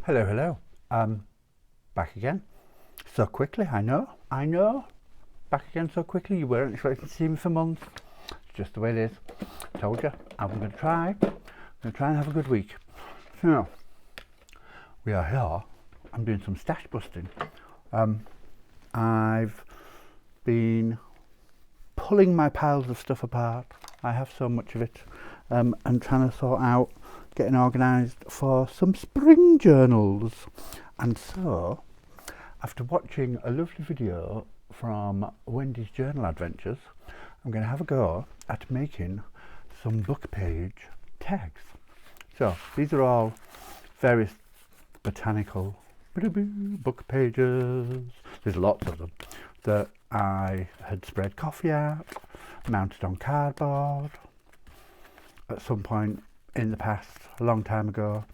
Hello, hello. Back again. So quickly, I know. Back again so quickly. You weren't expecting to see me for months. It's just the way it is. Told you, I'm going to try. I'm going to try and have a good week. So, we are here. I'm doing some stash busting. I've been pulling my piles of stuff apart. I have so much of it. And trying to sort out getting organised for some spring journals. And so, after watching a lovely video from Wendy's Journal Adventures, I'm going to have a go at making some book page tags. So these are all various botanical book pages. There's lots of them that I had spread coffee out, mounted on cardboard at some point in the past, a long time ago.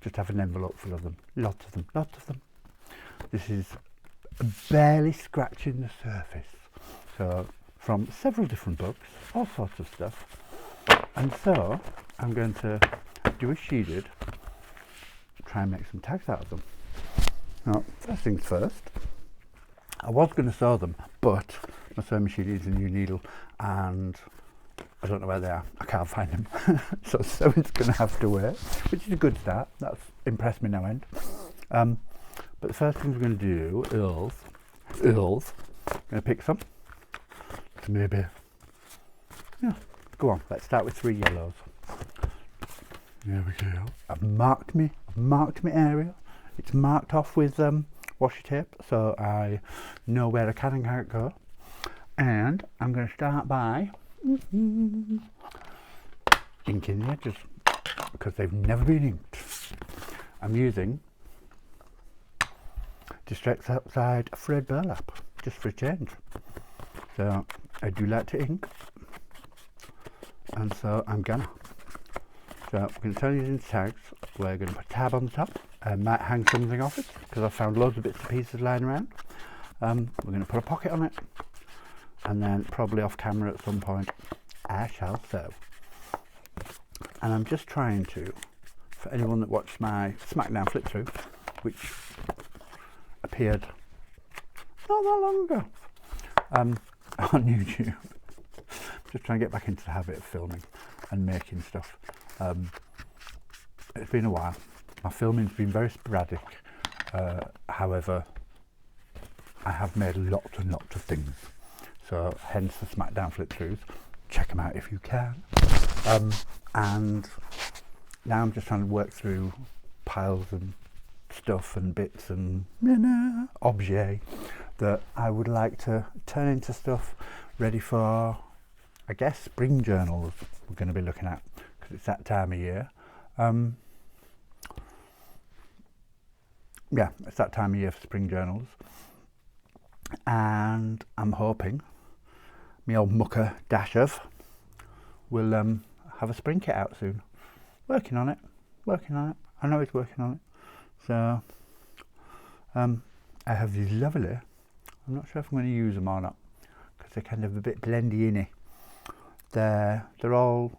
Just have an envelope full of them, lots of them. This is barely scratching the surface. So from several different books, all sorts of stuff. And so I'm going to do as she did, try and make some tags out of them. Now, first things first, I was going to sew them, but my sewing machine needs a new needle and I don't know where they are. I can't find them. So sewing's going to have to wait, which is a good start. That's impressed me no end. But the first thing we're going to do is I'm going to pick some. So maybe, yeah, go on. Let's start with 3 yellows. There we go. I've marked my area. It's marked off with washi tape, so I know where I can and can't go. And I'm going to start by inking the edges because they've never been inked. I'm using Distress Outside Thread Burlap just for a change. So I do like to ink, and so I'm gonna. So we're going to turn these into tags. We're going to put a tab on the top. I might hang something off it because I found loads of bits and pieces lying around. We're going to put a pocket on it, and then probably off camera at some point I shall sew. And I'm just trying to, for anyone that watched my Smackdown flip through, which appeared not that long ago on YouTube, just trying to get back into the habit of filming and making stuff. It's been a while. My filming's been very sporadic. However, I have made lots and lots of things. So hence the Smackdown flip throughs. Check them out if you can. And now I'm just trying to work through piles and stuff and bits and objets that I would like to turn into stuff ready for, I guess, spring journals we're going to be looking at because it's that time of year. Yeah, it's that time of year for spring journals, and I'm hoping my old mucker Dashov will have a spring kit out soon. Working on it. I know he's working on it. So I have these lovely, I'm not sure if I'm going to use them or not because they're kind of a bit blendy in it. They're all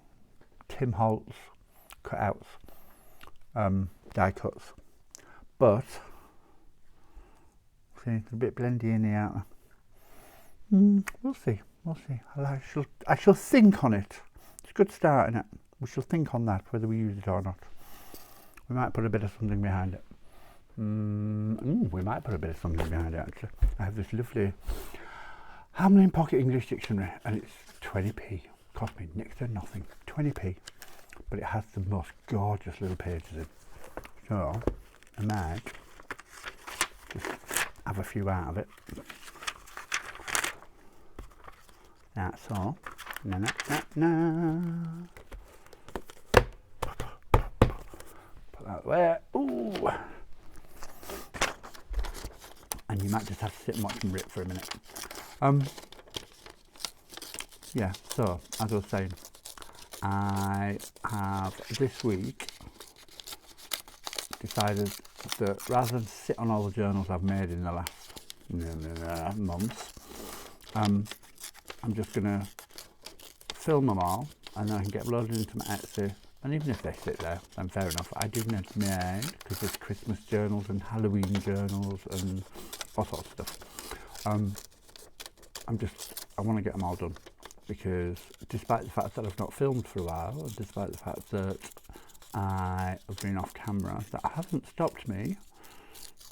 Tim Holtz cutouts, die cuts, but see, it's a bit blendy in the outer. We'll see. I shall think on it. It's a good start, isn't it? We shall think on that, whether we use it or not. We might put a bit of something behind it. We might put a bit of something behind it, actually. I have this lovely Hamlin Pocket English Dictionary, and it's 20p. Cost me next to nothing. 20p. But it has the most gorgeous little pages in. So, I might just have a few out of it. That's all. No. Put that there. Ooh. And you might just have to sit and watch them rip for a minute. Yeah, so as I was saying, I have this week decided that rather than sit on all the journals I've made in the last months, I'm just going to film them all and then I can get loaded into my Etsy And even if they sit there, then fair enough. I do need to mind, because there's Christmas journals and Halloween journals and all sorts of stuff. I want to get them all done, because despite the fact that I've not filmed for a while, and despite the fact that I have been off camera, that hasn't stopped me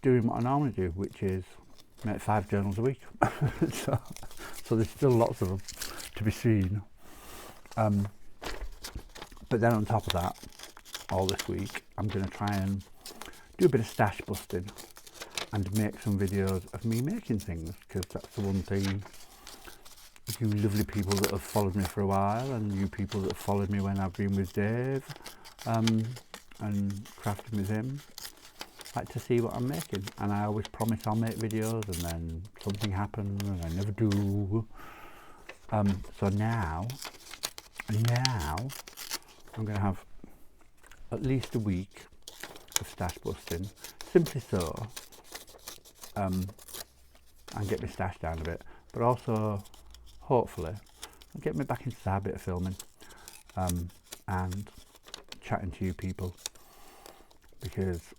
doing what I normally do, which is make 5 journals a week. so there's still lots of them to be seen. But then on top of that, all this week, I'm going to try and do a bit of stash busting and make some videos of me making things, because that's the one thing you lovely people that have followed me for a while, and you people that have followed me when I've been with Dave and crafting with him, like to see what I'm making. And I always promise I'll make videos, and then something happens and I never do. So now I'm going to have at least a week of stash busting, simply so, and get my stash down a bit, but also hopefully get me back into the habit of filming and chatting to you people, because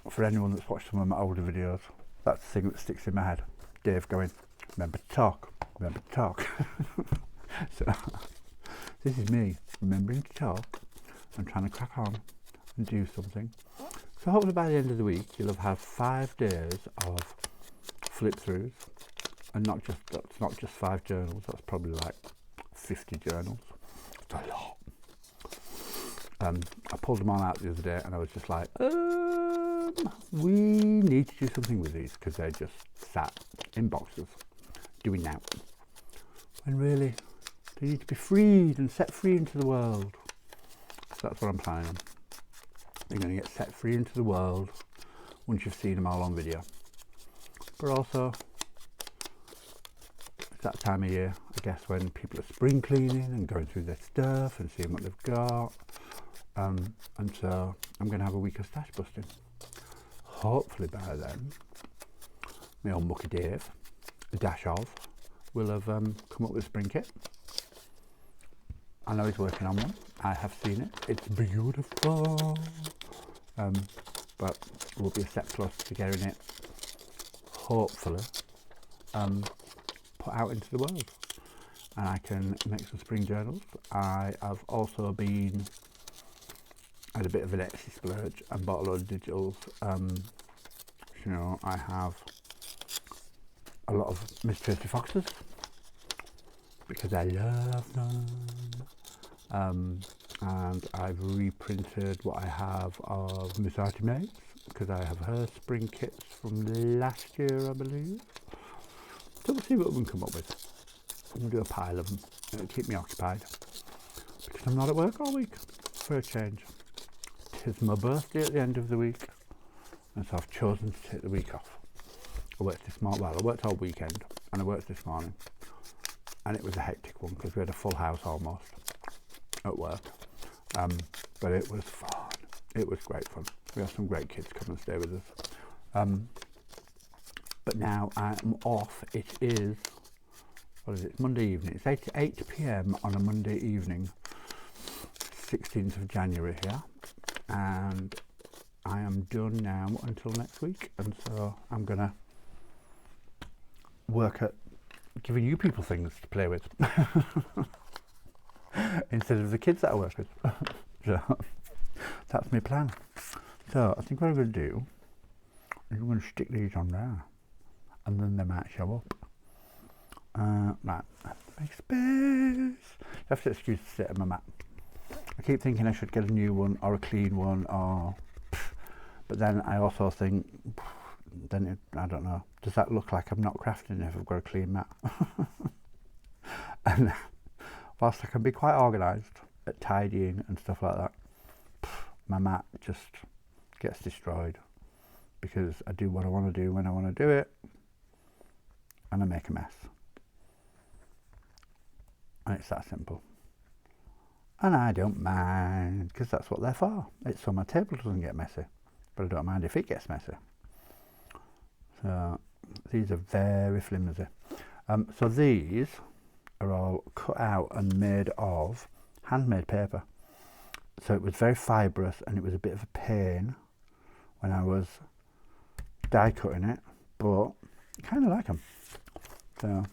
for anyone that's watched some of my older videos, that's the thing that sticks in my head. Dave going, remember to talk, remember to talk. So this is me remembering to talk and trying to crack on and do something. So hopefully by the end of the week you'll have had 5 days of flip throughs, and that's not just 5 journals, that's probably like 50 journals. It's a lot. I pulled them all out the other day and I was just like, we need to do something with these, because they just sat in boxes doing now, when really they need to be freed and set free into the world. So that's what I'm planning on. They're going to get set free into the world once you've seen them all on video. But also, it's that time of year, I guess, when people are spring cleaning and going through their stuff and seeing what they've got. And so I'm going to have a week of stash busting. Hopefully by then, my old mucky Dave, a dash of, will have come up with a spring kit. I know he's working on one. I have seen it. It's beautiful. But it will be a step closer to getting it, hopefully, put out into the world. And I can make some spring journals. I have also had a bit of an Etsy splurge and bought a load of digitals. You know, I have a lot of Miss Tracy Foxes, because I love them. And I've reprinted what I have of Miss Artie Mates, because I have her spring kits from last year, I believe. So we'll see what we can come up with. I'm going to do a pile of them. It'll keep me occupied, because I'm not at work all week, for a change. It's my birthday at the end of the week, and so I've chosen to take the week off. I worked this morning, well, I worked all weekend, and I worked this morning, and it was a hectic one, because we had a full house almost at work. But it was fun. It was great fun. We had some great kids come and stay with us. But now I'm off. It is, what is it? It's Monday evening. It's 8 p.m. on a Monday evening, 16th of January here. And I am done now until next week. And so I'm going to work at giving you people things to play with instead of the kids that I work with. So that's my plan. So I think what I'm going to do is I'm going to stick these on there, and then they might show up. Right, make space. You have to excuse the state of my mat. I keep thinking I should get a new one or a clean one, but then I also think, I don't know, does that look like I'm not crafting if I've got a clean mat? And whilst I can be quite organised at tidying and stuff like that, my mat just gets destroyed, because I do what I want to do when I want to do it, and I make a mess. And it's that simple. And I don't mind, because that's what they're for. It's so my table doesn't get messy, but I don't mind if it gets messy. So these are very flimsy. So these are all cut out and made of handmade paper. So it was very fibrous, and it was a bit of a pain when I was die cutting it, but I kind of like them. So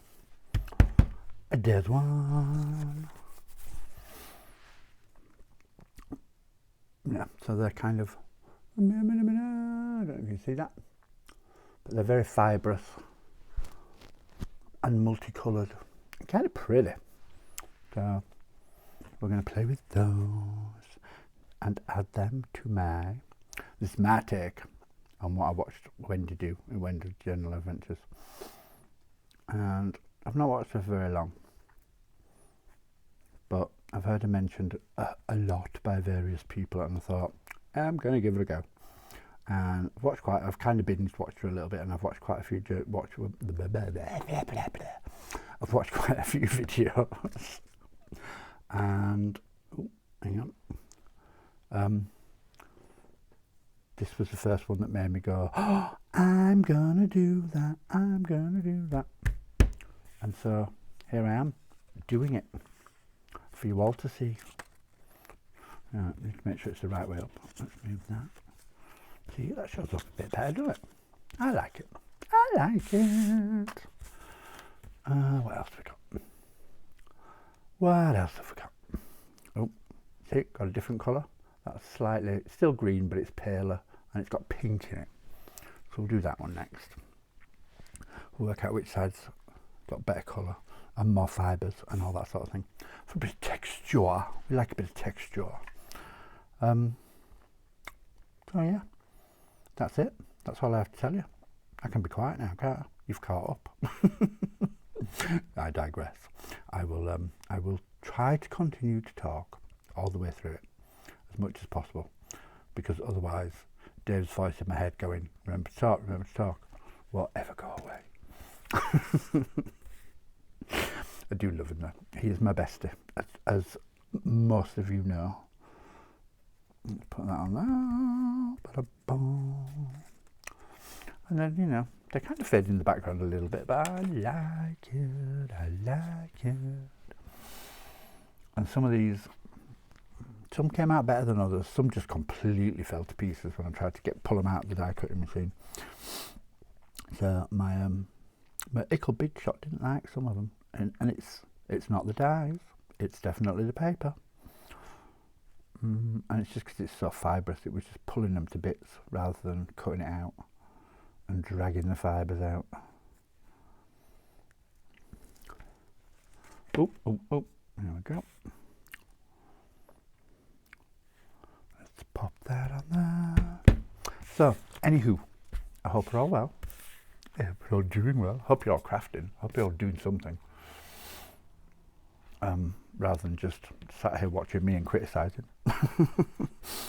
there's one. Yeah, so they're kind of, I don't know if you can see that, but they're very fibrous and multicoloured, kind of pretty. So we're going to play with those and add them to this is my take on what I watched Wendy do in Wendy's Journal Adventures. And I've not watched her for very long, but I've heard her mentioned a lot by various people, and I thought, I'm going to give it a go. And I've kind of binge watched her a little bit, and I've watched quite a few I've watched quite a few videos. And hang on, this was the first one that made me go, oh, I'm gonna do that, I'm gonna do that. And so here I am doing it for you all to see. Now, I need to make sure it's the right way up. Let's move that. See, that shows up a bit better, doesn't it? I like it. I like it. What else have we got? What else have we got? Oh, see, got a different colour. That's slightly, it's still green, but it's paler, and it's got pink in it. So we'll do that one next. We'll work out which side's got better colour and more fibres and all that sort of thing. For a bit of texture. We like a bit of texture. So yeah, that's it. That's all I have to tell you. I can be quiet now, can't I? You've caught up. I digress. I will try to continue to talk all the way through it as much as possible, because otherwise Dave's voice in my head going, remember to talk, will ever go away. I do love him though. He is my bestie, as most of you know. Let's put that on there. And then, you know, they kind of fade in the background a little bit, but I like it, I like it. And some of these, some came out better than others. Some just completely fell to pieces when I tried to pull them out of the die cutting machine. So my Ickle Big Shot didn't like some of them, and it's not the dies, it's definitely the paper. And it's just because it's so fibrous, it was just pulling them to bits rather than cutting it out and dragging the fibres out. Oh, there we go. Let's pop that on there. So, anywho, I hope you're all well. I hope you're all doing well. Hope you're all crafting. Hope you're all doing something. Rather than just sat here watching me and criticising,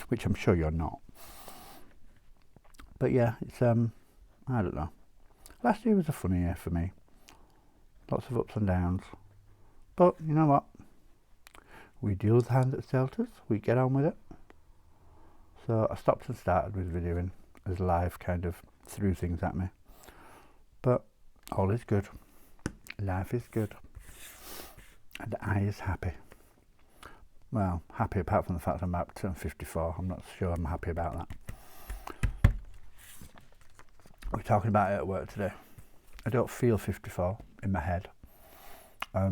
which I'm sure you're not. But yeah, it's I don't know. Last year was a funny year for me. Lots of ups and downs. But you know what? We deal with the hand that's dealt us. We get on with it. So I stopped and started with videoing as life kind of threw things at me. But all is good. Life is good. And I is happy. Well, happy apart from the fact I'm about to turn 54. I'm not sure I'm happy about that. We're talking about it at work today. I don't feel 54 in my head. That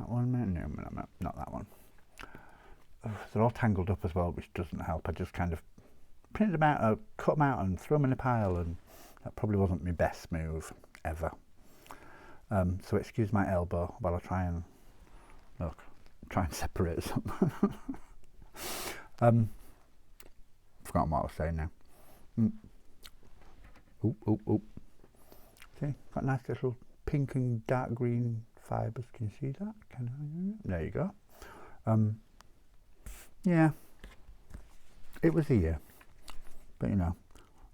one? No, not that one. They're all tangled up as well, which doesn't help. I just kind of printed them out, cut them out and threw them in a pile, and that probably wasn't my best move ever. So excuse my elbow while I try and separate some. Forgotten what I was saying now. Oh. See, got nice little pink and dark green fibres. Can you see that? There you go. Yeah, it was a year. But you know,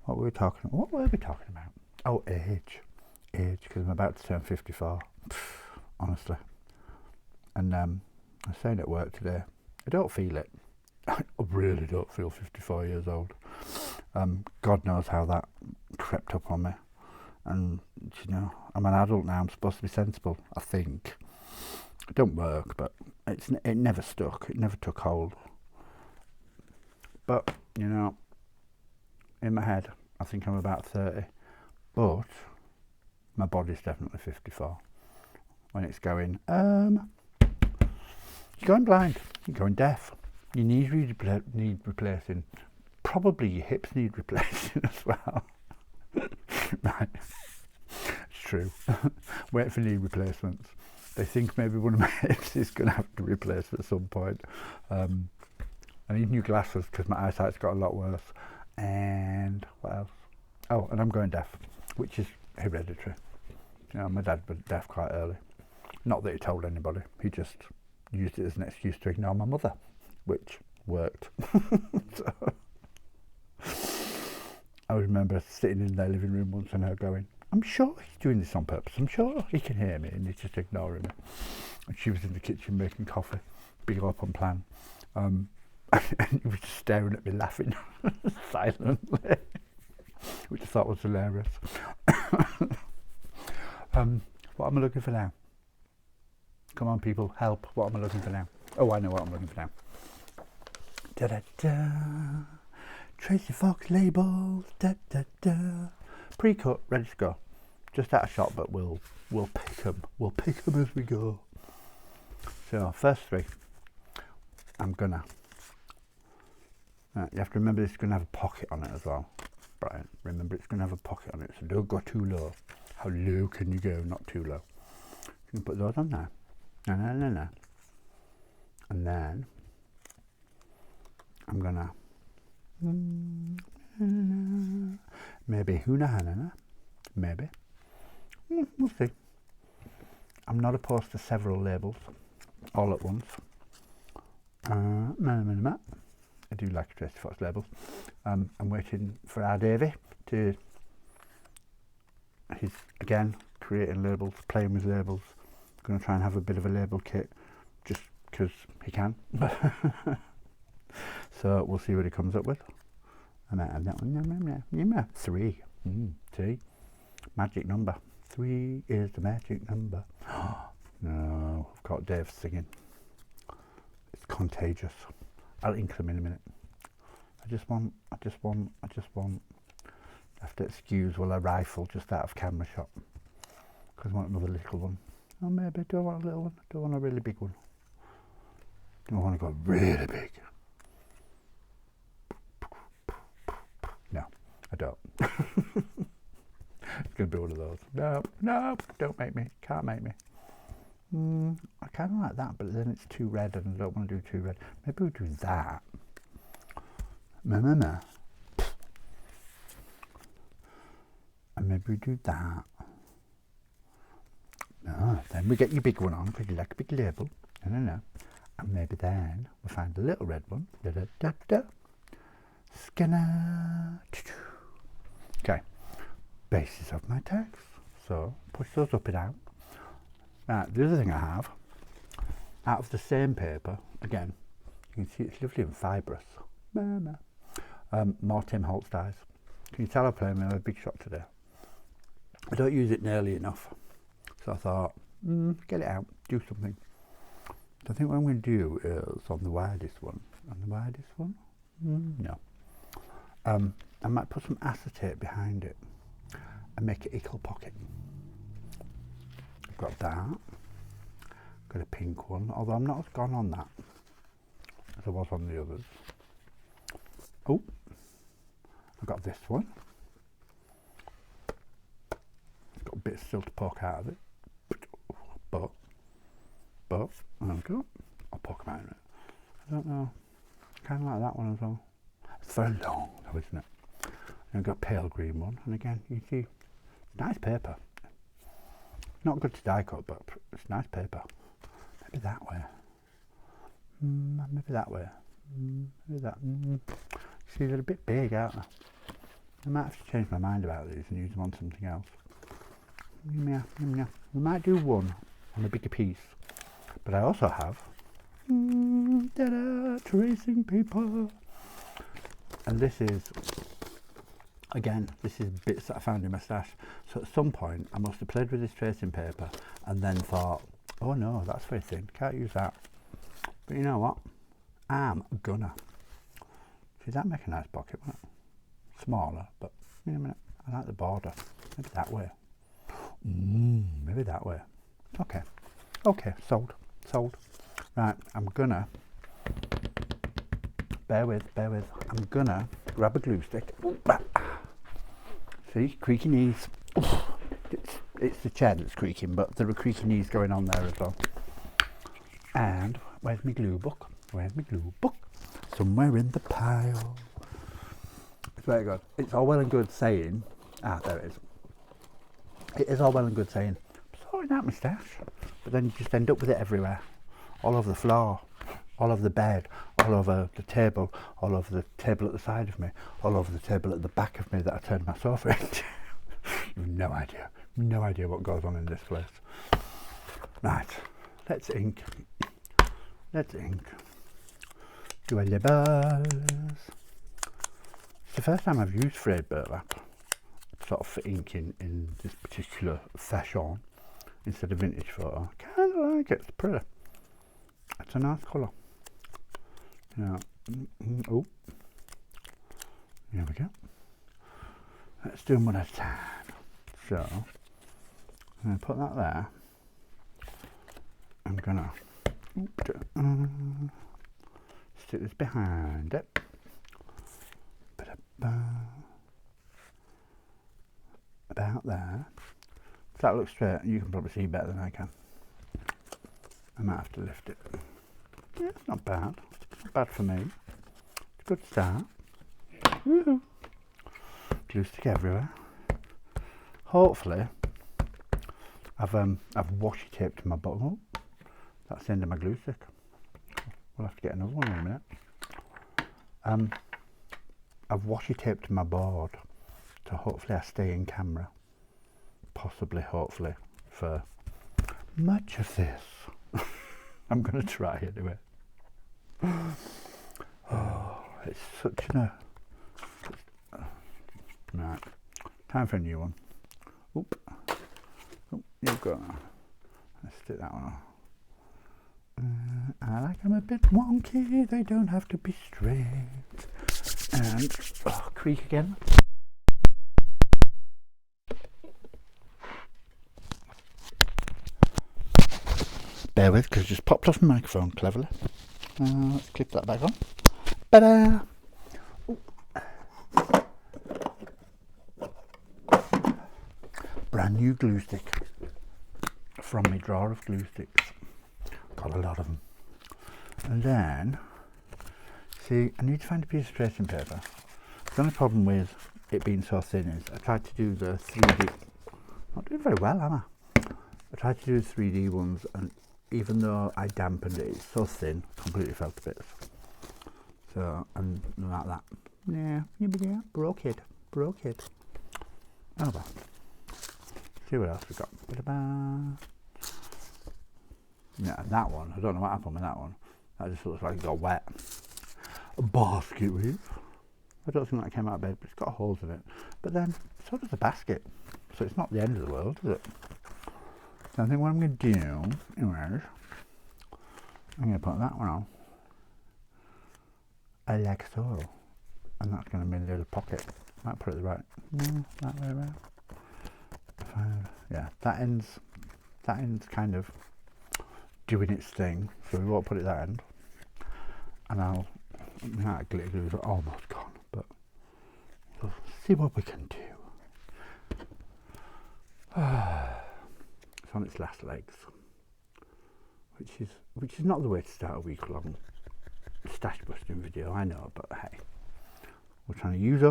what were we talking about? Oh, age, because I'm about to turn 54, honestly. And I was saying at work today, I don't feel it. I really don't feel 54 years old. God knows how that crept up on me. And, you know, I'm an adult now, I'm supposed to be sensible, I think. It don't work, but it never stuck. It never took hold. But, you know, in my head, I think I'm about 30. But my body's definitely 54. When it's going, you're going blind, you're going deaf. Your knees need replacing. Probably your hips need replacing as well. Right, it's true. Wait for knee replacements. They think maybe one of my hips is going to have to be replaced at some point. I need new glasses because my eyesight's got a lot worse. And what else? Oh, and I'm going deaf, which is hereditary. You know, my dad was deaf quite early. Not that he told anybody. He just used it as an excuse to ignore my mother, which worked. So, I remember sitting in their living room once and her going, I'm sure he's doing this on purpose. I'm sure he can hear me and he's just ignoring me. And she was in the kitchen making coffee, big up on plan. And he was just staring at me laughing silently, which I thought was hilarious. What am I looking for now? Come on, people, help. What am I looking for now? Oh, I know what I'm looking for now. Da-da-da. Tracy Fox labels. Da-da-da. Pre-cut, ready to go. Just out of shot, but we'll pick them. We'll pick them as we go. So, first three. I'm gonna... you have to remember this is going to have a pocket on it as well. Brian, remember it's going to have a pocket on it, so don't go too low. How low can you go? Not too low. You can put those on there. No. And then I'm gonna maybe huna, maybe. We'll see. I'm not opposed to several labels all at once. I do like Tracy Fox labels. I'm waiting for our Davey to. He's again creating labels, playing with labels. Going to try and have a bit of a label kit, just because he can. So we'll see what he comes up with. I might have that one. 3. See, magic number. 3 is the magic number. No, I've got Dave singing. It's contagious. I'll ink them in a minute. I just want. I have to excuse while I rifle just out of camera shot because I want another little one. Oh, maybe I don't want a little one. I don't want a really big one. I don't want to go really big. No, I don't. It's going to be one of those. No, don't make me. Can't make me. I kind of like that, but then it's too red and I don't want to do too red. Maybe we'll do that. No. And maybe we do that. No, then we get your big one on because you like a big label. No. And maybe then we'll find a little red one. Da-da-da-da. Scanner. Okay. Basis of my text. So push those up and out. Now, the other thing I have, out of the same paper, again, you can see it's lovely and fibrous. More Tim Holtz dies. Can you tell I'm playing with a big shot today? I don't use it nearly enough. So I thought, get it out, do something. So I think what I'm going to do is on the widest one. On the widest one? No. I might put some acetate behind it and make it equal pocket. I've got that. Got a pink one, although I'm not as gone on that as I was on the others. Oh, I've got this one. It's got a bit still to poke out of it. But, there we go. I'll poke them out in it. I don't know. Kind of like that one as well. It's very long though, isn't it? And I've got a pale green one. And again, you can see, nice paper. Not good to die cut, but it's nice paper. Maybe that way. Maybe that way. Maybe that. See, they're a bit big, aren't they? I might have to change my mind about these and use them on something else. We might do one on a bigger piece. But I also have tracing paper. And this is, again, this is bits that I found in my stash. So at some point I must have played with this tracing paper and then thought, Oh no, that's very thin. Can't use that. But you know what? I'm gonna. See, that'd make a nice pocket, wouldn't it? Smaller, but wait a minute. I like the border. Maybe that way. Maybe that way. Okay. Okay, sold. Sold. Right, I'm gonna. Bear with. I'm gonna grab a glue stick. See, creaky knees. It's the chair that's creaking, but there are creaky knees going on there as well. And where's my glue book? Where's my glue book? Somewhere in the pile. It's very good. It's all well and good saying. There it is. It is all well and good saying, sorting out my stash, but then you just end up with it everywhere. All over the floor, all over the bed, all over the table, all over the table at the side of me, all over the table at the back of me that I turned my sofa into. You've no idea what goes on in this place. Right, let's ink. Do a libels. It's the first time I've used frayed burlap, sort of for inking in this particular fashion instead of vintage photo. I kind of like it. It's pretty. It's a nice colour. Now, oh, here we go. Let's do them one at a time. So, I'm going to put that there. I'm going to stick this behind it. About there. If that looks straight, you can probably see better than I can. I might have to lift it. Yeah, it's not bad. Not bad for me. It's a good start. Woohoo! Glue stick everywhere. Hopefully, I've washi taped my bottom. Oh, that's the end of my glue stick. We'll have to get another one in a minute. I've washi taped my board, so hopefully I stay in camera. Possibly, hopefully, for much of this. I'm going to try anyway. Oh, it's such a... Right, time for a new one. Oop. Oh, you've got... Let's stick that one on. I like them a bit wonky, they don't have to be straight. And, creak again. Bear with, because it just popped off the microphone cleverly. Let's clip that back on. Ta-da! Brand new glue stick from my drawer of glue sticks. Got a lot of them. And then, see, I need to find a piece of tracing paper. The only problem with it being so thin is I tried to do the 3D. Not doing very well, am I? I tried to do the 3D ones, and even though I dampened it, it's so thin, completely fell to bits. So, and like that. Yeah, broke it. Oh well. See what else we got. Yeah, that one, I don't know what happened with that one. That just looks like it got wet. A basket weave. I don't think that came out of bed, but it's got holes in it. But then, so does the basket. So it's not the end of the world, is it? So I think what I'm going to do is, I'm going to put that one on. Like so. And that's going to be a little pocket. Might put it right. No, that way around. Yeah, that end's kind of doing its thing, so we won't put it that end. And that glitter glue is almost gone, but we'll see what we can do. It's on its last legs, which is not the way to start a week-long stash busting video, I know, but hey, we're trying to use it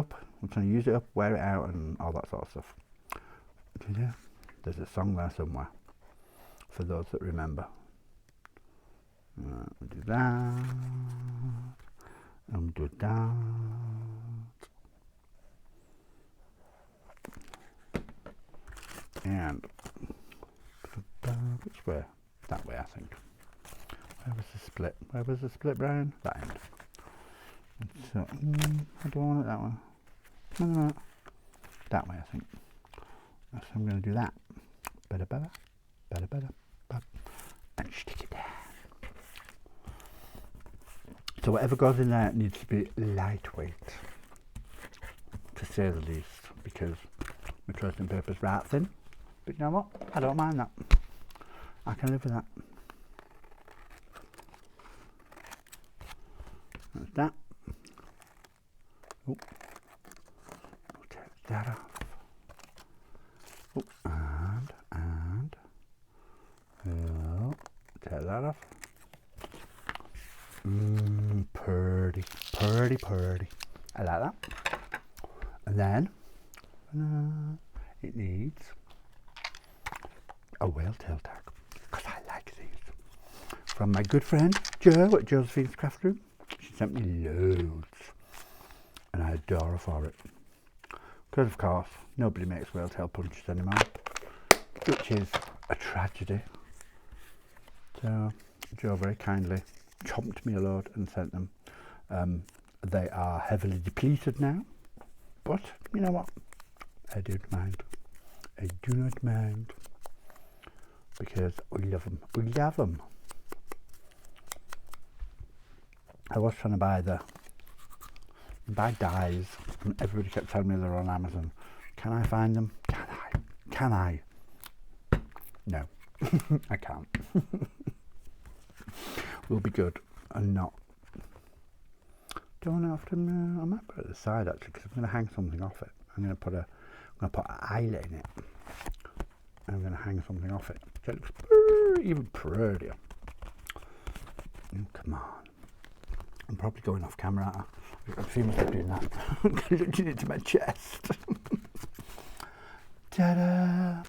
up, wear it out, and all that sort of stuff. Yeah, there's a song there somewhere for those that remember. We'll do that, and do that, and which way? That way, I think. Where was the split? Brian? That end. And so, I don't want it that one. No. That way, I think. So I'm going to do that. Better. and stick it down. So whatever goes in there needs to be lightweight, to say the least, because my tracing paper's right thin. But you know what? I don't mind that. I can live with that. That's that. Oh, we'll take that off. Oh, and oh, take that off. Purdy. I like that. And then it needs a whale tail tag, because I like these. From my good friend Jo at Josephine's Craft Room. She sent me loads, and I adore her for it. Because of course, nobody makes whale tail punches anymore, which is a tragedy. So Jo very kindly chomped me a load and sent them. They are heavily depleted now, but you know what? I don't mind. I do not mind, because we love them. We love them. I was trying to buy dies, and everybody kept telling me they're on Amazon. Can I find them? Can I? No, I can't. Will be good and not. Don't have to. I might put it at the side actually, because I'm going to hang something off it. I'm going to put an eyelet in it. And I'm going to hang something off it, so it looks even prettier. Oh, come on. I'm probably going off camera. I feel myself doing that. Looking into my chest. Ta-da!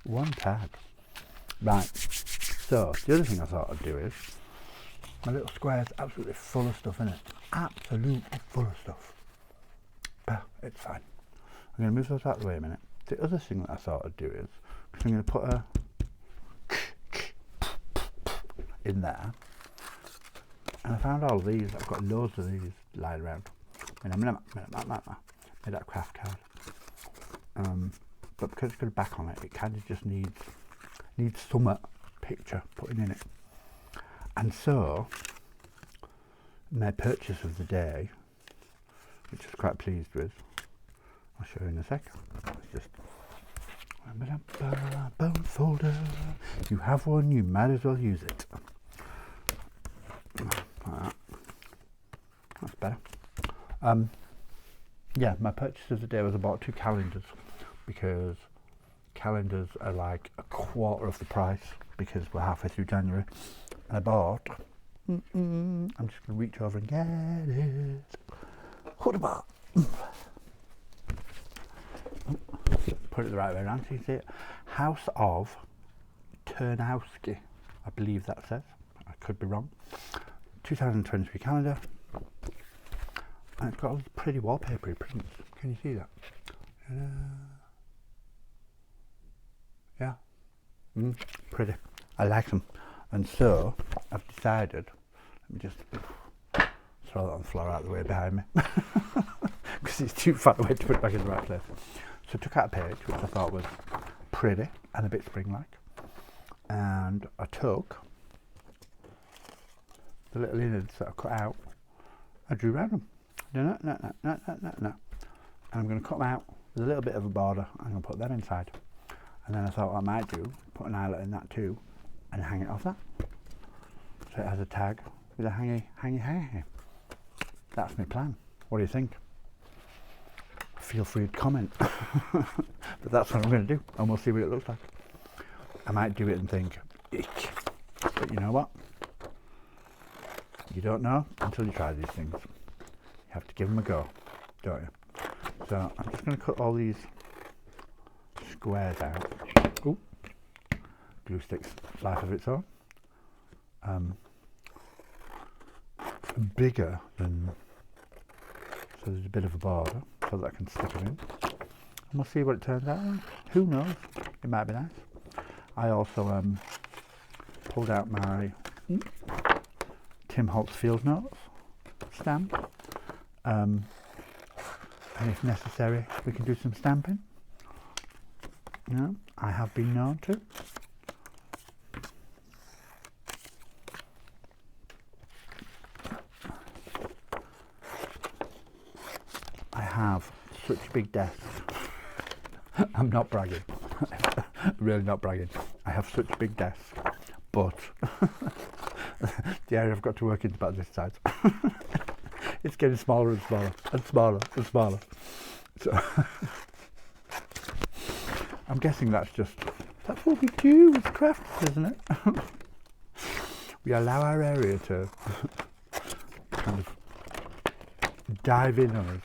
One tag. Right. So the other thing I thought I'd do is, my little square's absolutely full of stuff in it. Absolutely full of stuff. But it's fine. I'm going to move those out of the way a minute. The other thing that I thought I'd do is, I'm going to put a in there. And I found all these. I've got loads of these lying around. Made that craft card. But because it's got a back on it, it kind of just needs some picture putting in it. And so, my purchase of the day, which I was quite pleased with, I'll show you in a sec. It's just bone folder. You have one, you might as well use it. Like that. That's better. Yeah, my purchase of the day was I bought 2 calendars, because calendars are like a quarter of the price, because we're halfway through January. I bought. I'm just going to reach over and get it. What about? Put it the right way around so you can see it. House of Turnowski, I believe that says. I could be wrong. 2023 calendar. And it's got all these pretty wallpapery prints. Can you see that? Yeah. Pretty. I like them. And so I've decided, let me just throw that on the floor out of the way behind me, because it's too far away to put it back in the right place. So I took out a page which I thought was pretty and a bit spring-like, and I took the little innards that I cut out. I drew around them. No. And I'm going to cut them out with a little bit of a border. I'm going to put them inside. And then I thought what I might do, put an eyelet in that too, and hang it off that. So it has a tag with a hangy. That's my plan. What do you think? Feel free to comment. But that's what I'm going to do, and we'll see what it looks like. I might do it and think, ick. But you know what? You don't know until you try these things. You have to give them a go, don't you? So I'm just going to cut all these squares out. Ooh. Glue sticks, life of its own. Bigger than, so there's a bit of a border so that I can stick them in. And we'll see what it turns out like. Who knows? It might be nice. I also pulled out my Tim Holtz Field Notes stamp. And if necessary, we can do some stamping. You know, I have been known to. have such big desks. I'm not bragging. Really not bragging. I have such big desks, but the area I've got to work in is about this size. It's getting smaller and smaller and smaller and smaller. So I'm guessing that's what we do as crafters, isn't it? We allow our area to kind of dive in on us.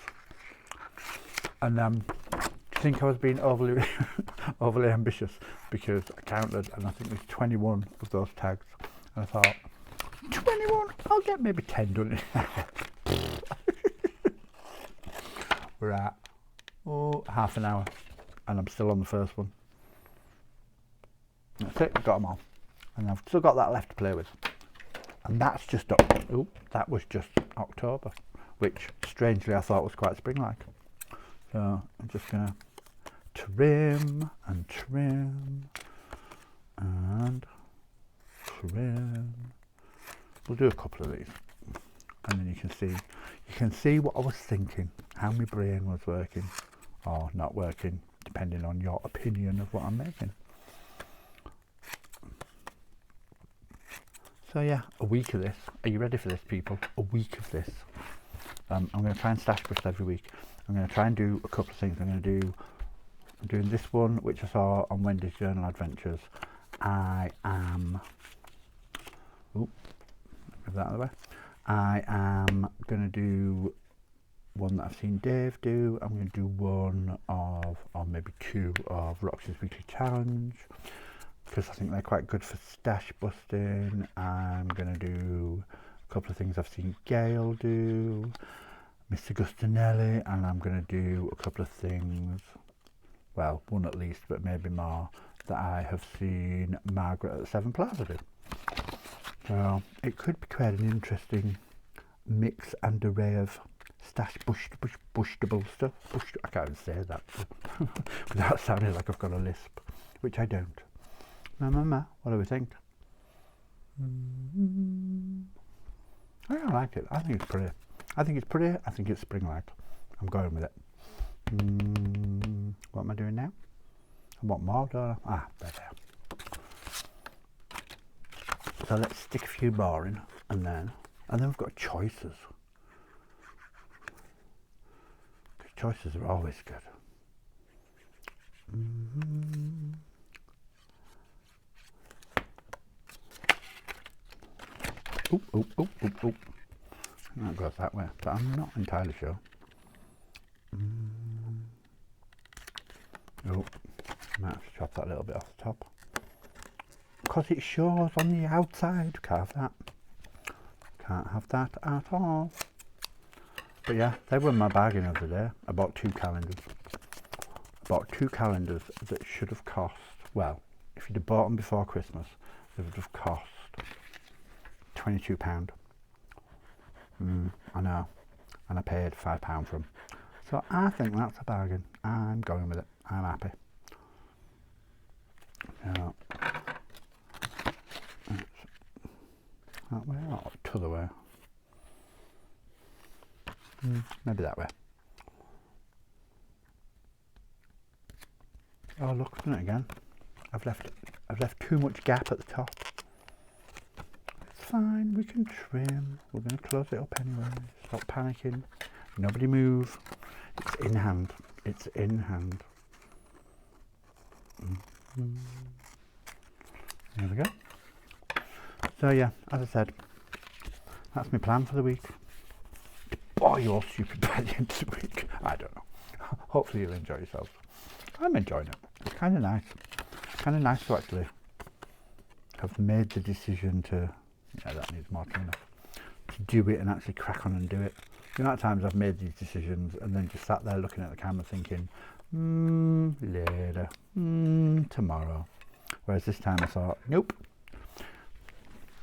And do you think I was being overly ambitious? Because I counted and I think there's 21 of those tags. And I thought, 21? I'll get maybe 10 done. We're at half an hour and I'm still on the first one. That's it, got them all. And I've still got that left to play with. And that's just that was just October, which strangely I thought was quite spring-like. So I'm just gonna trim and trim and trim. We'll do a couple of these, and then you can see what I was thinking, how my brain was working or not working, depending on your opinion of what I'm making. So yeah, a week of this. Are you ready for this, people? A week of this. I'm going to try and stash bust every week. I'm going to try and do a couple of things. I'm doing this one, which I saw on Wendy's Journal Adventures. I am move that out of the way. I am going to do one that I've seen Dave do. I'm going to do one of, or maybe two of Roxy's Weekly Challenge, because I think they're quite good for stash busting. I'm going to do a couple of things I've seen Gail do, Mr. Gustinelli, and I'm going to do a couple of things, well, one at least, but maybe more, that I have seen Margaret at the Seven Plaza do. So it could be quite an interesting mix and array of stash bustable stuff. I can't even say that without sounding like I've got a lisp, which I don't. What do we think? I don't like it. I think it's pretty. I think it's spring-like. I'm going with it. What am I doing now? I want more, don't I? Better. So let's stick a few more in, and then we've got choices. Because choices are always good. Oop. That goes that way, but I'm not entirely sure. Oh, I might have to chop that a little bit off the top. Because it shows on the outside. Can't have that. Can't have that at all. But yeah, they were my bargain of the day. I bought 2 calendars. I bought 2 calendars that should have cost, well, if you'd have bought them before Christmas, they would have cost £22. I know, and I paid £5 for them. So I think that's a bargain. I'm going with it. I'm happy. So, that way or to the way? Maybe that way. Oh look, I've done it again. I've left too much gap at the top. Fine, we can trim. We're going to close it up anyway. Stop panicking. Nobody move. It's in hand. It's in hand. There we go. So yeah, as I said, that's my plan for the week. Bore you all stupid by the end of the week. I don't know. Hopefully you'll enjoy yourselves. I'm enjoying it. It's kind of nice. It's kind of nice to actually have made the decision to, yeah, that needs more clean up, to do it and actually crack on and do it. The amount of times I've made these decisions and then just sat there looking at the camera thinking, later, tomorrow. Whereas this time I thought, nope,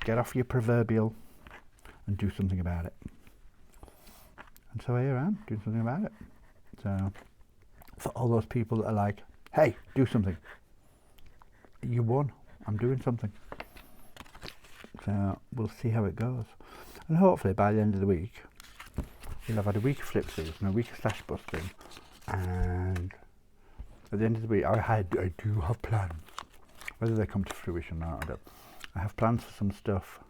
get off your proverbial and do something about it. And so here I am, doing something about it. So for all those people that are like, hey, do something, you won, I'm doing something. So we'll see how it goes. And hopefully by the end of the week, you'll have had a week of flip-throughs and a week of Stashbusting, and at the end of the week I do have plans. Whether they come to fruition or not, I don't. I have plans for some stuff.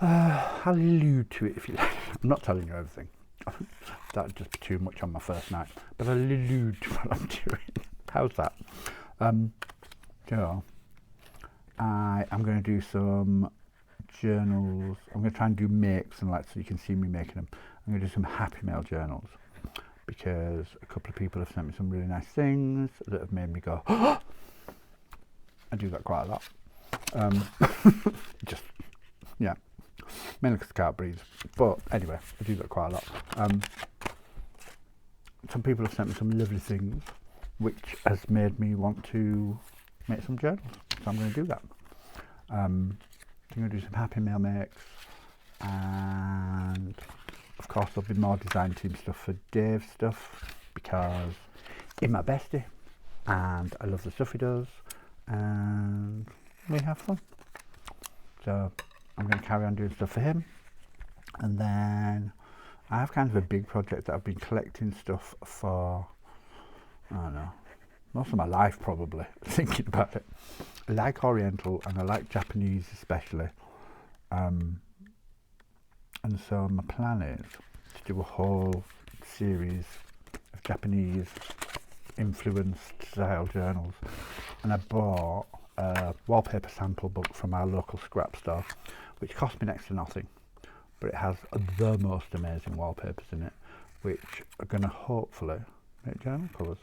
I'll allude to it if you like. I'm not telling you everything. That'd just be too much on my first night. But I'll allude to what I'm doing. How's that? So, I'm going to do some journals. I'm going to try and do makes and like so you can see me making them. I'm going to do some happy mail journals because a couple of people have sent me some really nice things that have made me go, oh! I do that quite a lot. Just, yeah. Mainly because I can't breathe. But anyway, I do that quite a lot. Some people have sent me some lovely things, which has made me want to make some journals. So I'm going to do that. I'm going to do some happy mail makes. And of course, there'll be more design team stuff for Dave's stuff because he's my bestie. And I love the stuff he does. And we have fun. So I'm going to carry on doing stuff for him, and then I have kind of a big project that I've been collecting stuff for, I don't know, most of my life probably, thinking about it. I like Oriental and I like Japanese especially, and so my plan is to do a whole series of Japanese influenced style journals, and I bought a wallpaper sample book from our local scrap store, which cost me next to nothing, but it has the most amazing wallpapers in it, which are going to hopefully make journal covers.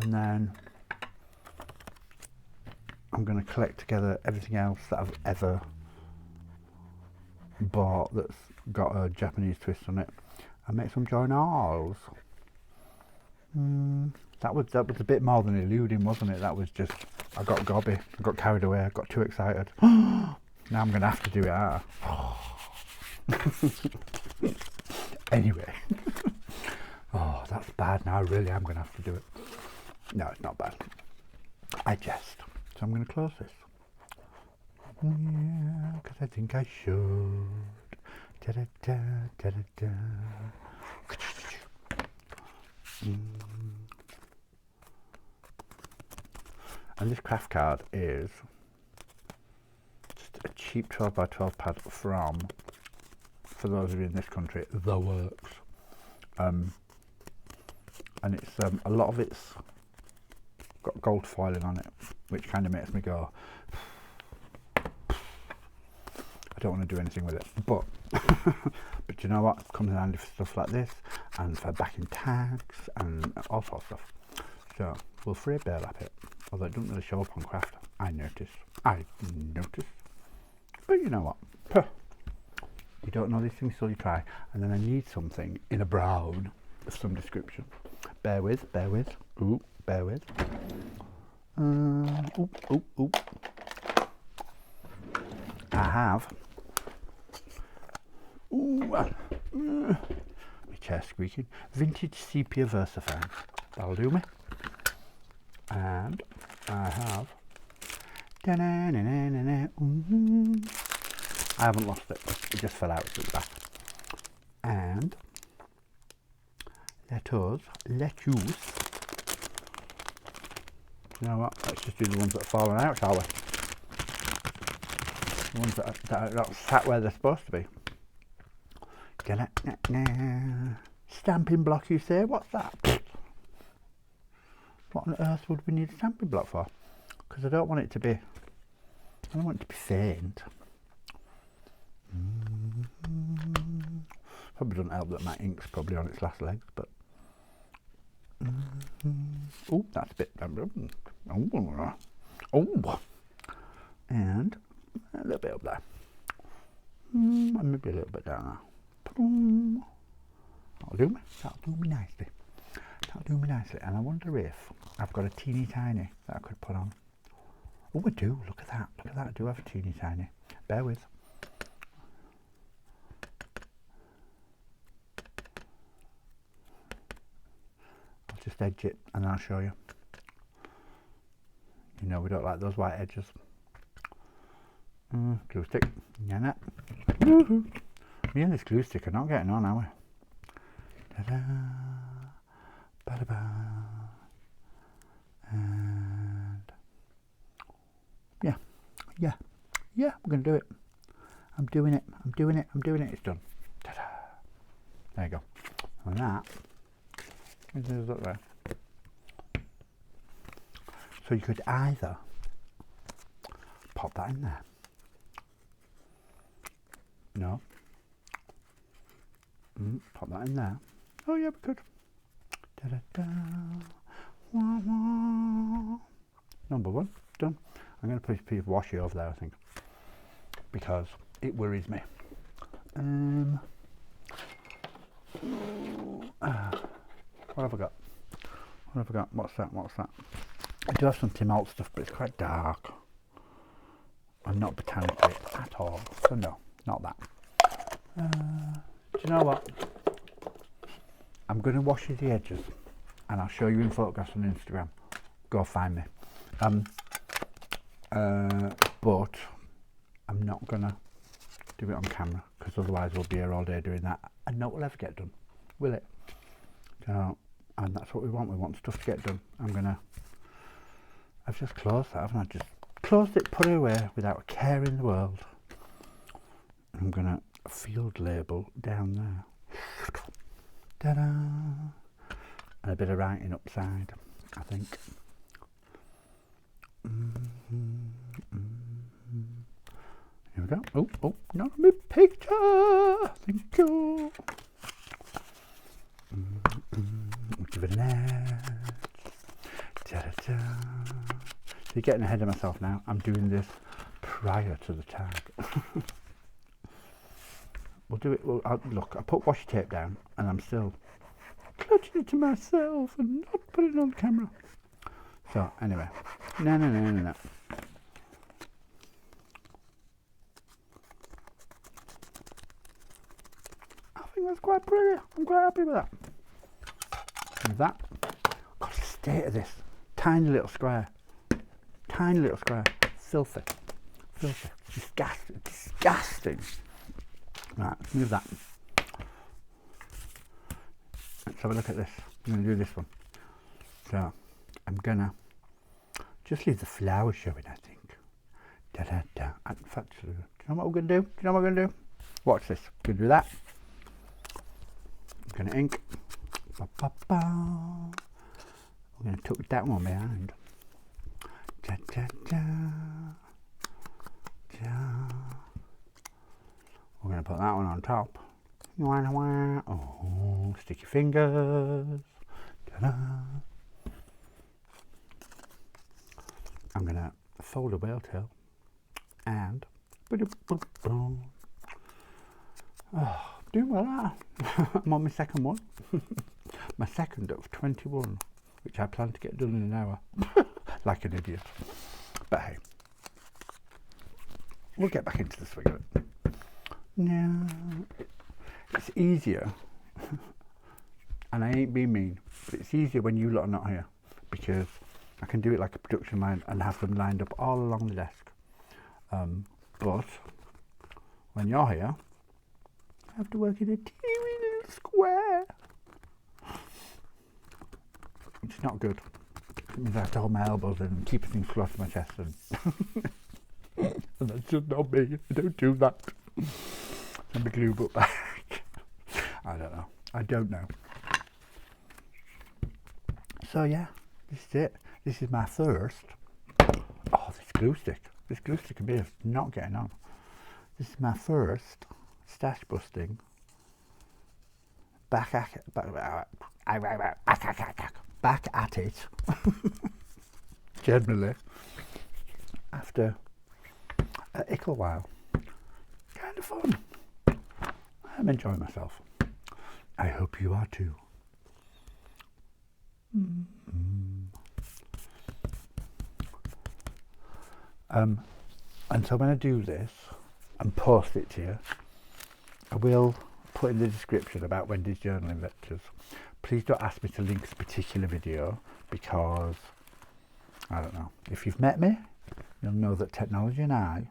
And then I'm going to collect together everything else that I've ever bought that's got a Japanese twist on it and make some journals. That was a bit more than eluding, wasn't it? That was just, I got gobby, I got carried away, I got too excited. Now I'm going to have to do it out. Anyway. Oh, that's bad now, really, I'm going to have to do it. No, it's not bad. I jest. So I'm going to close this. Yeah, because I think I should. Da-da-da, da-da-da. And this craft card is just a cheap 12 by 12 pad from, for those of you in this country, The Works. And it's a lot of it's got gold foiling on it, which kind of makes me go, I don't want to do anything with it. But but you know what? It comes in handy for stuff like this and for backing tags and all sorts of stuff. So we'll free bear wrap it. Although it doesn't really show up on craft, I noticed. But you know what? Puh. You don't know these things till you try. And then I need something in a brown of some description. Bear with. Ooh, bear with. Ooh. I have. My chair squeaking. Vintage sepia Versafan. That'll do me. And I have. I haven't lost it. It just fell out at the back. And let us. You know what? Let's just do the ones that have fallen out, shall we? The ones that are not sat where they're supposed to be. Stamping block, you say? What's that? What on earth would we need a stamping block for? Because I don't want it to be faint. Probably doesn't help that my ink's probably on its last legs, but oh, that's a bit and a little bit up there, and maybe a little bit down there. That'll do me nicely. And I wonder if I've got a teeny tiny that I could put on. Oh, I do. Look at that. I do have a teeny tiny. Bear with. I'll just edge it and I'll show you. You know we don't like those white edges. Glue stick. Me and this glue stick are not getting on, are we? Ta-da, ba-da-ba, and yeah, we're going to do it. I'm doing it. It's done. Ta-da. There you go. And that is up there. So you could either pop that in there. No. Pop that in there. Oh yeah, we could. Da-da-da. Wah, wah. Number one, done. I'm going to put a piece of washi over there, I think, because it worries me. What have I got? What's that? I do have some Tim Holt stuff, but it's quite dark. I'm not botanical at all, so no, not that. Do you know what? I'm going to wash the edges, and I'll show you in photographs on Instagram. Go find me. But I'm not going to do it on camera, because otherwise we'll be here all day doing that, and no, it'll ever get done, will it? So, and that's what we want. We want stuff to get done. I've just closed that, haven't I? Just closed it, put it away without a care in the world. I'm going to field label down there. Ta-da! And a bit of writing upside, I think. Here we go. Oh, not my picture. Thank you. Give it an edge. Ta-da-da. So you're getting ahead of myself now. I'm doing this prior to the tag. We'll do it. Look, I put washi tape down and I'm still clutching it to myself and not putting it on camera. So anyway, no. I think that's quite pretty. I'm quite happy with that. And that, God, the state of this tiny little square, filthy, disgusting. Right, let's move that. Let's have a look at this. I'm going to do this one. So I'm going to just leave the flowers showing, I think. Da-da-da. In fact, do you know what we're going to do? Watch this. We're going to do that. I'm going to ink. Ba-ba-ba. We're going to tuck that one behind. Da-da-da. Da. We're going to put that one on top. Oh, sticky fingers. Ta-da. I'm going to fold a whale tail and doing well. I'm on my second one. My second of 21, which I plan to get done in an hour. Like an idiot. But hey, we'll get back into the swing of it. No, it's easier, and I ain't being mean, but it's easier when you lot are not here, because I can do it like a production line and have them lined up all along the desk. But when you're here, I have to work in a teeny little square. It's not good. It means I have to hold my elbows in and keep things close to my chest, and that's just not me. I don't do that. And the glue book back. I don't know. So yeah, this is it. This is my first. Oh, this glue stick can be not getting on. This is my first Stashbusting back at it. Generally, after a ickle while. Kind of fun. I'm enjoying myself. I hope you are too. And so when I do this and post it to you, I will put in the description about Wendy's journaling lectures. Please don't ask me to link this particular video, because I don't know. If you've met me, you'll know that technology and I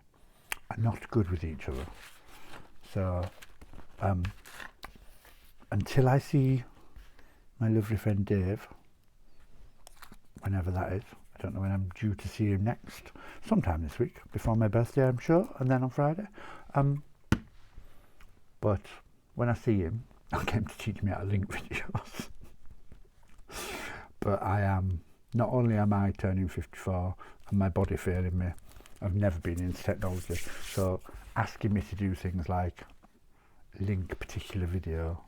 are not good with each other. So Until I see my lovely friend Dave, whenever that is. I don't know when I'm due to see him next. Sometime this week, before my birthday, I'm sure, and then on Friday. But when I see him, I'll get him to teach me how to link videos. But not only am I turning 54 and my body failing me, I've never been into technology. So asking me to do things like link a particular video,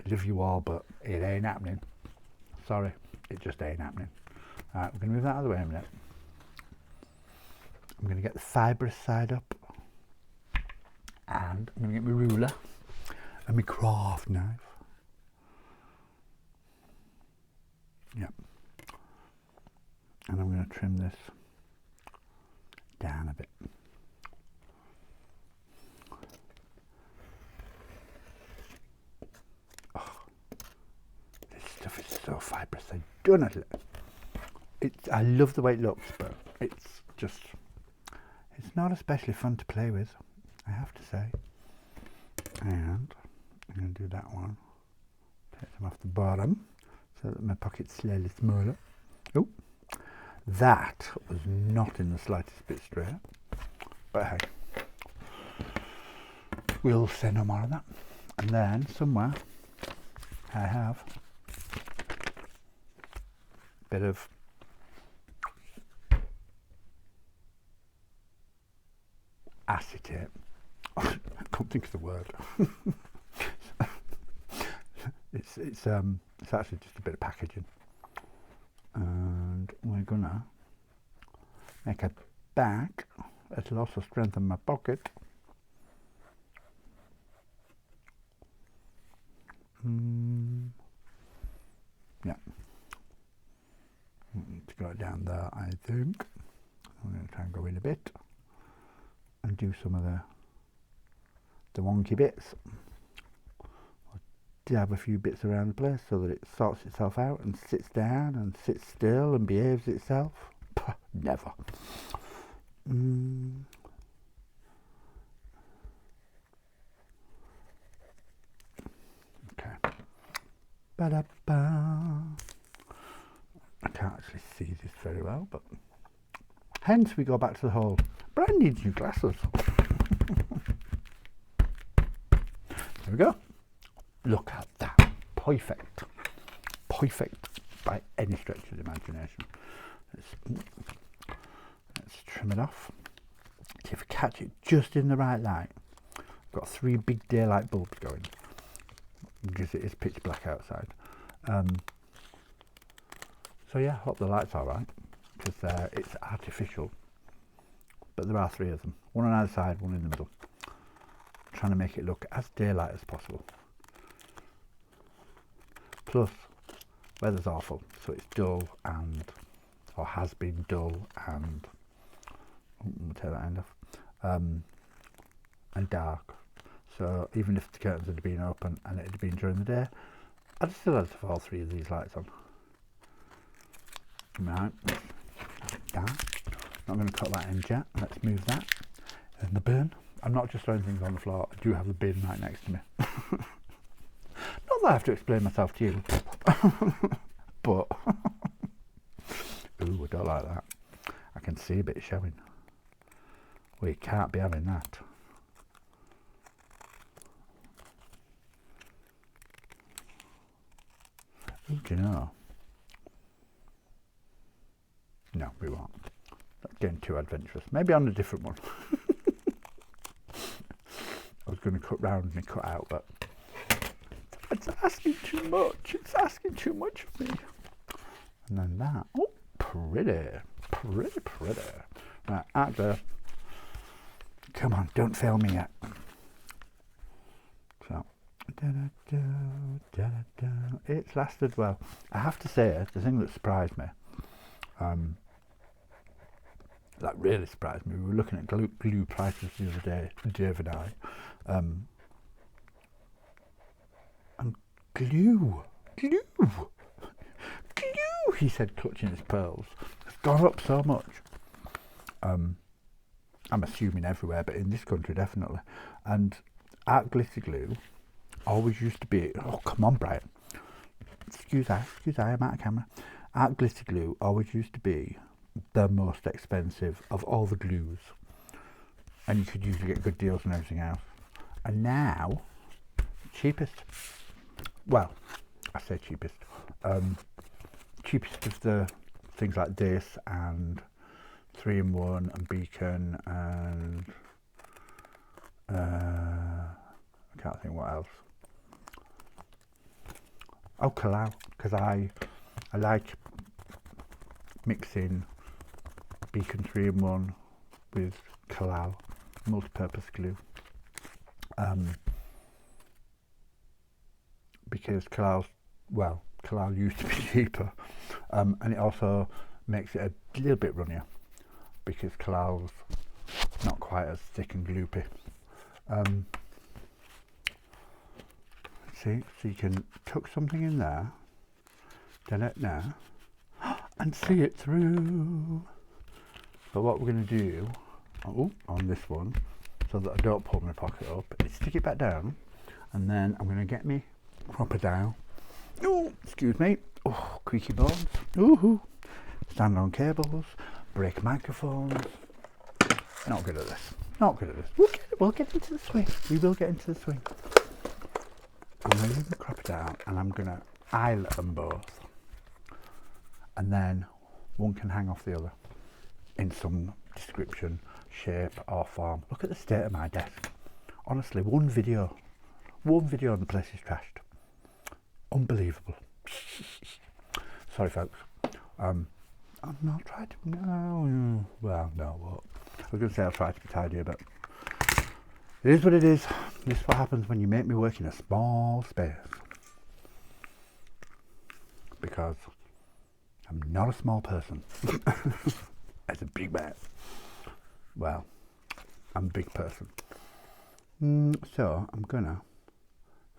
I love you all, but it ain't happening. Sorry, it just ain't happening. Alright, we're going to move that out of the way in a minute. I'm going to get the fibrous side up, and I'm going to get my ruler and my craft knife. Yep. And I'm going to trim this down a bit. Stuff is so fibrous. I don't know. I love the way it looks, but it's not especially fun to play with, I have to say. And I'm going to do that one. Take them off the bottom so that my pocket's slightly smaller. Oh, that was not in the slightest bit straight. But hey, we'll say no more of that. And then somewhere I have bit of acetate. I can't think of the word. It's actually just a bit of packaging, and we're gonna make a bag. It'll also strengthen my pocket. Yeah. To go down there, I think. I'm going to try and go in a bit and do some of the wonky bits. I'll dab a few bits around the place so that it sorts itself out and sits down and sits still and behaves itself. Never. Okay. Ba-da-ba. I can't actually see this very well, but hence we go back to the whole brand needs new glasses. There we go. Look at that. Perfect. Perfect by any stretch of the imagination. Let's trim it off. See if I catch it just in the right light. I've got 3 big daylight bulbs going because it is pitch black outside. So yeah, hope the light's alright, because it's artificial, but there are 3 of them, one on either side, one in the middle. I'm trying to make it look as daylight as possible. Plus, weather's awful, so it's dull or has been dull and, we'll take that end off, and dark. So even if the curtains had been open and it had been during the day, I'd still have to have all 3 of these lights on. Right, down. Not going to cut that end yet. Let's move that in the bin. I'm not just throwing things on the floor. I do have the bin right next to me. Not that I have to explain myself to you, but ooh, I don't like that. I can see a bit showing. We can't be having that. Ooh, do you know? No, we won't. That's getting too adventurous. Maybe on a different one. I was going to cut round and cut out, but it's asking too much. It's asking too much of me. And then that. Oh, pretty. Pretty, pretty. Right, out there. Come on, don't fail me yet. So, it's lasted well. I have to say, the thing that surprised me, that really surprised me. We were looking at glue prices the other day, Dave and I, and glue, he said, clutching his pearls, has gone up so much. I'm assuming everywhere, but in this country definitely. And art glitter glue always used to be, oh come on Brian, excuse I, I'm out of camera. Art glitter glue always used to be the most expensive of all the glues, and you could usually get good deals and everything else. And now, cheapest, well, I say cheapest, cheapest of the things like this and 3-in-1 and Beacon and I can't think what else. Oh, Kalau, because I like mixing Beacon 3-in-1 with Kalau multi-purpose glue, because Kalau used to be cheaper, and it also makes it a little bit runnier because Kalau's not quite as thick and gloopy. See, so you can tuck something in there, then it there, and see it through. But what we're going to do on this one, so that I don't pull my pocket up, is stick it back down, and then I'm going to get me proper down. Oh, excuse me. Oh, creaky bones. Ooh, stand on cables, break microphones. Not good at this. Not good at this. We'll get into the swing. We will get into the swing. I'm going to crop it down, and I'm going to eyelet them both, and then one can hang off the other in some description, shape or form. Look at the state of my desk. Honestly, one video and the place is trashed. Unbelievable. Sorry folks. I'm not trying to, no, well, no, what? I was going to say I'll try to be tidier, but it is what it is. This is what happens when you make me work in a small space. Because I'm not a small person. As a big man. Well, I'm a big person. So I'm gonna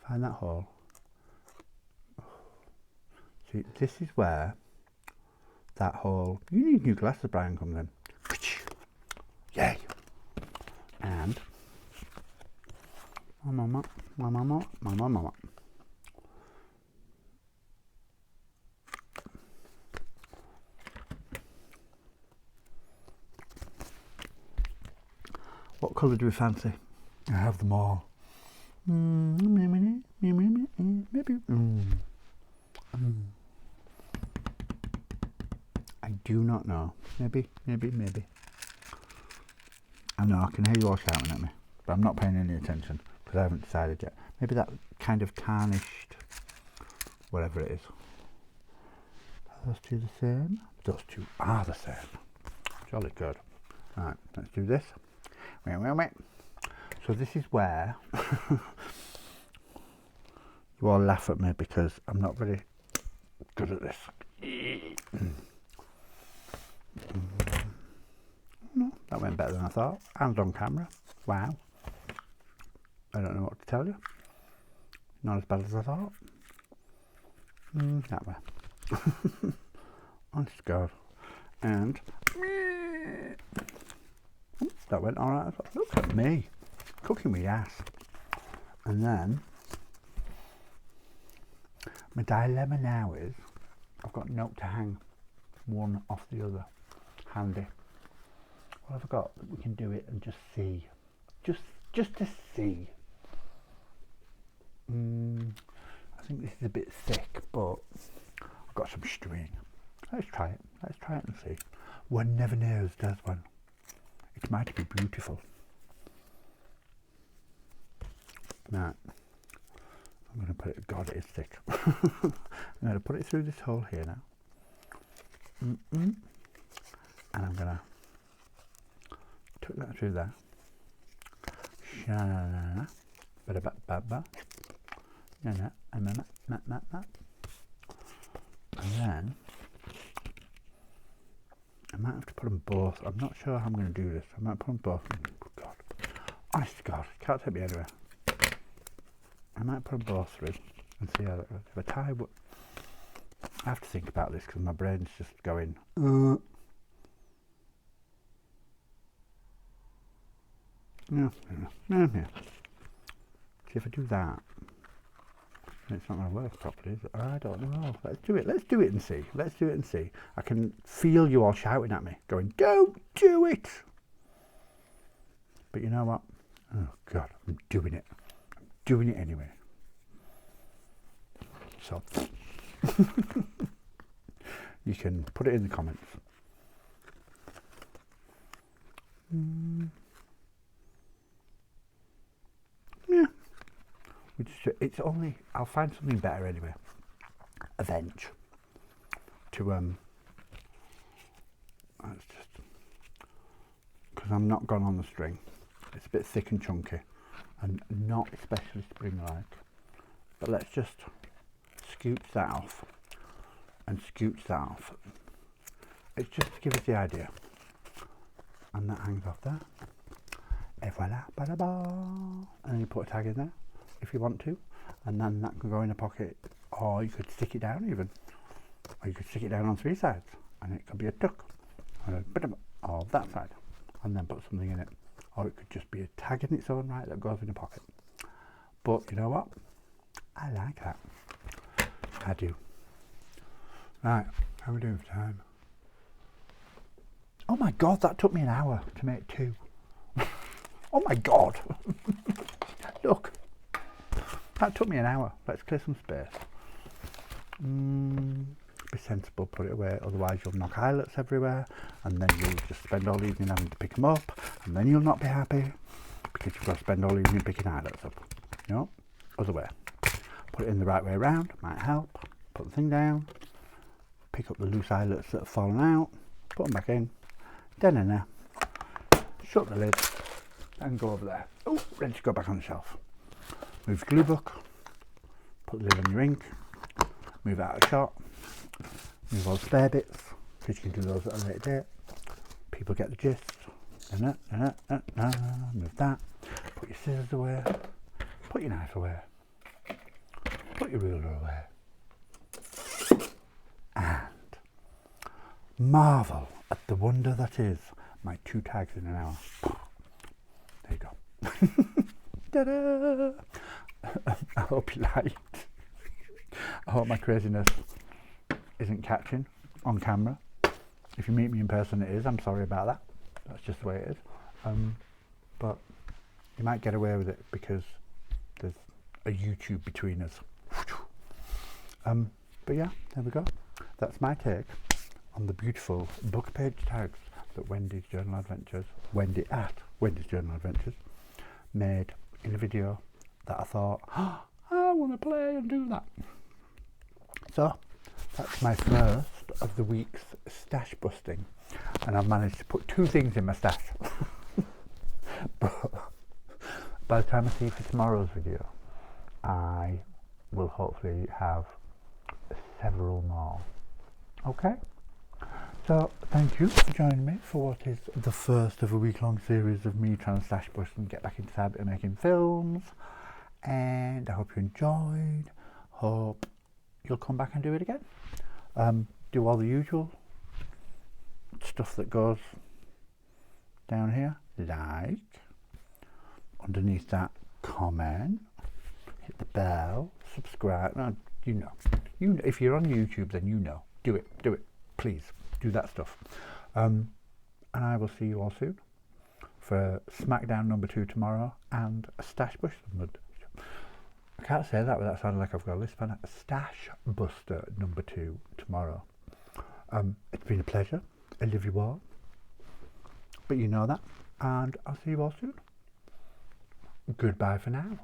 find that hole. See, this is where that hole, you need new glasses, Brian, comes in. Yay! And mama. What colour do we fancy? I have them all. Maybe. I do not know. Maybe. I know, I can hear you all shouting at me, but I'm not paying any attention because I haven't decided yet. Maybe that kind of tarnished, whatever it is. Are those two the same? Those two are the same. Jolly good. Alright, let's do this. So this is where you all laugh at me because I'm not very good at this. No, that went better than I thought. And on camera. Wow. I don't know what to tell you. Not as bad as I thought. That way. Honest to God. And that went alright. Look at me. Cooking me ass. And then my dilemma now is I've got no to hang one off the other. Handy. What have I got that we can do it and just see? Just to see. I think this is a bit thick, but I've got some string. Let's try it. Let's try it and see. One never knows, does one? It might be beautiful. Now, I'm going to put it, God, it is thick. I'm going to put it through this hole here now. And I'm going to tuck that through there. Sha-na-na-na. Ba-da-ba-ba-ba. Na-na-na-na-na-na-na. And then I might have to put them both. I'm not sure how I'm going to do this. I might put them both. Good God. Honest to God. Can't take me anywhere. I might put them both through and see how that goes. If I tie, I have to think about this because my brain's just going. Yeah. See if I do that. It's not going to work properly, is it? I don't know. Let's do it. Let's do it and see. Let's do it and see. I can feel you all shouting at me, going, "Don't do it!" But you know what? Oh God, I'm doing it. I'm doing it anyway. So you can put it in the comments. Yeah. It's only, I'll find something better anyway. Avenge. To that's just because I'm not gone on the string. It's a bit thick and chunky and not especially spring-like. But let's just scooch that off and scooch that off. It's just to give us the idea. And that hangs off there. Et voila, ba-da-ba. And you put a tag in there if you want to, and then that can go in a pocket, or you could stick it down even, or you could stick it down on 3 sides, and it could be a tuck, or a bit of, or that side, and then put something in it, or it could just be a tag in its own right that goes in a pocket. But you know what? I like that. I do. Right, how are we doing for time? Oh my God, that took me an hour to make 2. Oh my God. Look. That took me an hour. Let's clear some space. Be sensible, put it away, otherwise you'll knock eyelets everywhere, and then you'll just spend all evening having to pick them up, and then you'll not be happy because you've got to spend all evening picking eyelets up. You know, other way. Put it in the right way around, might help. Put the thing down, pick up the loose eyelets that have fallen out, put them back in, then in there, shut the lid, and go over there. Oh, ready to go back on the shelf. Move the glue book, put the lid on your ink, move out of shot, move all the spare bits, because you can do those at a later date. People get the gist. Move that, put your scissors away, put your knife away, put your ruler away, and marvel at the wonder that is my 2 tags in an hour. There you go. Ta-da! I hope you liked. I hope my craziness isn't catching on camera. If you meet me in person, it is. I'm sorry about that. That's just the way it is. But you might get away with it because there's a YouTube between us. But yeah, there we go. That's my take on the beautiful book page tags that Wendy's Journal Adventures, Wendy at Wendy's Journal Adventures, made in a video that I thought, oh, I want to play and do that. So that's my first of the week's stash busting, and I've managed to put 2 things in my stash. But by the time I see you for tomorrow's video, I will hopefully have several more. Okay? So thank you for joining me for what is the first of a week-long series of me trying to stash bust and get back into the habit of making films. And I hope you enjoyed. Hope you'll come back and do it again. Do all the usual stuff that goes down here. Like, underneath that, comment, hit the bell, subscribe. No, you know, if you're on YouTube, then you know. Do it, please. Do that stuff. And I will see you all soon for Smackdown number 2 tomorrow and a Stash Buster. I can't say that without sounding like I've got a lisp on it. A Stash Buster number 2 tomorrow. It's been a pleasure. I love you all. But you know that. And I'll see you all soon. Goodbye for now.